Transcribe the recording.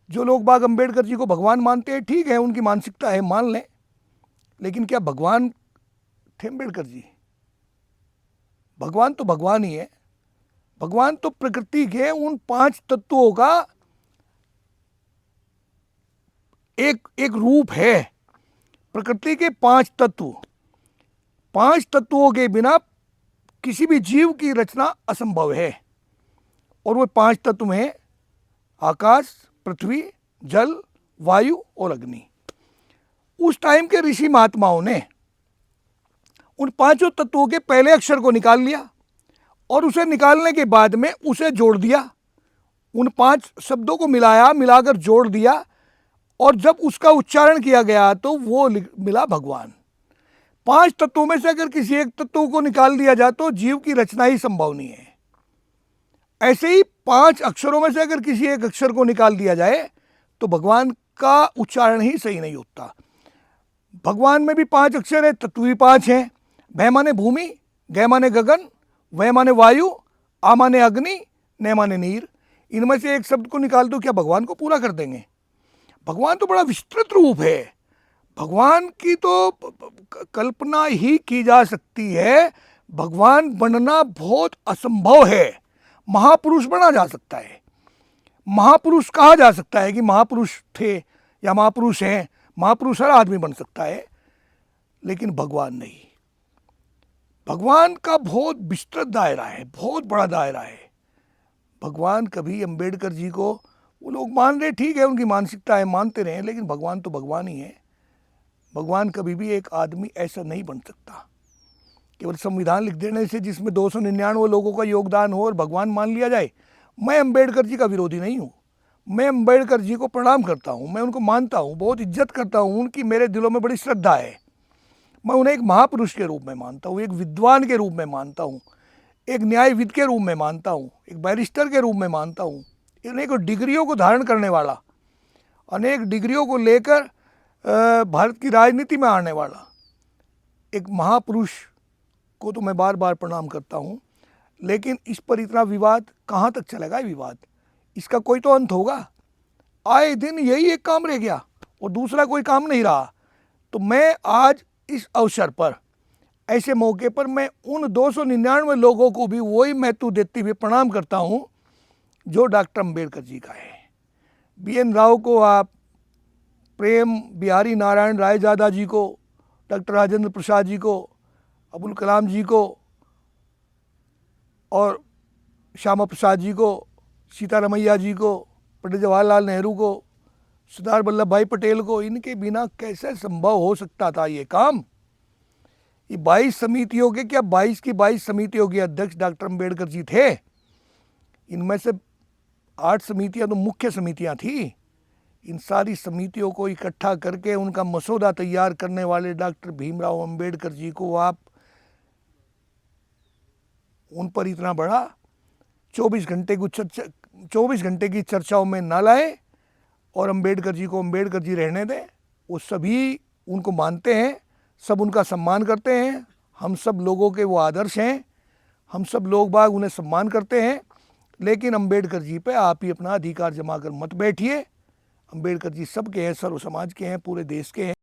जो लोग बाग अम्बेडकर जी को भगवान मानते हैं, ठीक है, उनकी मानसिकता है, मान लें, लेकिन क्या भगवान थे अम्बेडकर जी? भगवान तो भगवान ही है। भगवान तो प्रकृति के उन 5 तत्वों का एक एक रूप है। प्रकृति के 5 तत्व, 5 तत्वों के बिना किसी भी जीव की रचना असंभव है। और वो 5 तत्व हैं आकाश, पृथ्वी, जल, वायु और अग्नि। उस टाइम के ऋषि महात्माओं ने उन 5 तत्वों के पहले अक्षर को निकाल लिया और उसे निकालने के बाद में उसे जोड़ दिया, उन 5 शब्दों को मिलाकर जोड़ दिया, और जब उसका उच्चारण किया गया तो वो मिला भगवान। 5 तत्वों में से अगर किसी एक तत्व को निकाल दिया जाए तो जीव की रचना ही संभव नहीं है। ऐसे ही 5 अक्षरों में से अगर किसी एक अक्षर को निकाल दिया जाए तो भगवान का उच्चारण ही सही नहीं होता। भगवान में भी 5 अक्षर है, तत्व भी 5 हैं। भय माने भूमि, गय माने गगन, वय माने वायु, आ माने अग्नि, न माने नीर। इनमें से एक शब्द को निकाल दो, क्या भगवान को पूरा कर देंगे? भगवान तो बड़ा विस्तृत रूप है। भगवान की तो कल्पना ही की जा सकती है। भगवान बनना बहुत असंभव है। महापुरुष बना जा सकता है, महापुरुष कहा जा सकता है कि महापुरुष थे या महापुरुष हैं। महापुरुष हर आदमी बन सकता है, लेकिन भगवान नहीं। भगवान का बहुत विस्तृत दायरा है, बहुत बड़ा दायरा है। भगवान कभी अम्बेडकर जी को वो लोग मान रहे, ठीक है, उनकी मानसिकता है, मानते रहे, लेकिन भगवान तो भगवान ही है। भगवान कभी भी एक आदमी ऐसा नहीं बन सकता। केवल संविधान लिख देने से जिसमें 299 लोगों का योगदान हो और भगवान मान लिया जाए। मैं अम्बेडकर जी का विरोधी नहीं हूँ, मैं अम्बेडकर जी को प्रणाम करता हूँ, मैं उनको मानता हूँ, बहुत इज्जत करता हूँ, उनकी मेरे दिलों में बड़ी श्रद्धा है। मैं उन्हें एक महापुरुष के रूप में मानता हूँ, एक विद्वान के रूप में मानता हूँ, एक न्यायविद के रूप में मानता हूँ, एक बैरिस्टर के रूप में मानता हूँ, अनेक डिग्रियों को धारण करने वाला, अनेक डिग्रियों को लेकर भारत की राजनीति में आने वाला एक महापुरुष को तो मैं बार बार प्रणाम करता हूँ। लेकिन इस पर इतना विवाद कहाँ तक चलेगा? विवाद, इसका कोई तो अंत होगा। आए दिन यही एक काम रह गया और दूसरा कोई काम नहीं रहा। तो मैं आज इस अवसर पर, ऐसे मौके पर, मैं उन 299 लोगों को भी वही महत्व देते हुए प्रणाम करता हूँ जो डॉक्टर अम्बेडकर जी का है। BN राव को आप, प्रेम बिहारी नारायण रायजादा जी को, डॉक्टर राजेंद्र प्रसाद जी को, अबुल कलाम जी को, और श्यामा प्रसाद जी को, सीतारमैया जी को, पंडित जवाहरलाल नेहरू को, सरदार वल्लभ भाई पटेल को, इनके बिना कैसे संभव हो सकता था ये काम? ये 22 समितियों के, क्या 22 की 22 समितियों के अध्यक्ष डॉक्टर अम्बेडकर जी थे। इनमें से 8 समितियां तो मुख्य समितियां थी। इन सारी समितियों को इकट्ठा करके उनका मसौदा तैयार करने वाले डॉक्टर भीमराव अम्बेडकर जी को आप उन पर इतना बड़ा 24 घंटे की चर्चाओं में न लाए और अम्बेडकर जी को अम्बेडकर जी रहने दें। वो सभी उनको मानते हैं, सब उनका सम्मान करते हैं, हम सब लोगों के वो आदर्श हैं, हम सब लोग बाग उन्हें सम्मान करते हैं। लेकिन अम्बेडकर जी पे आप ही अपना अधिकार जमा कर मत बैठिए। अम्बेडकर जी सबके हैं, सर्व समाज के हैं, पूरे देश के हैं।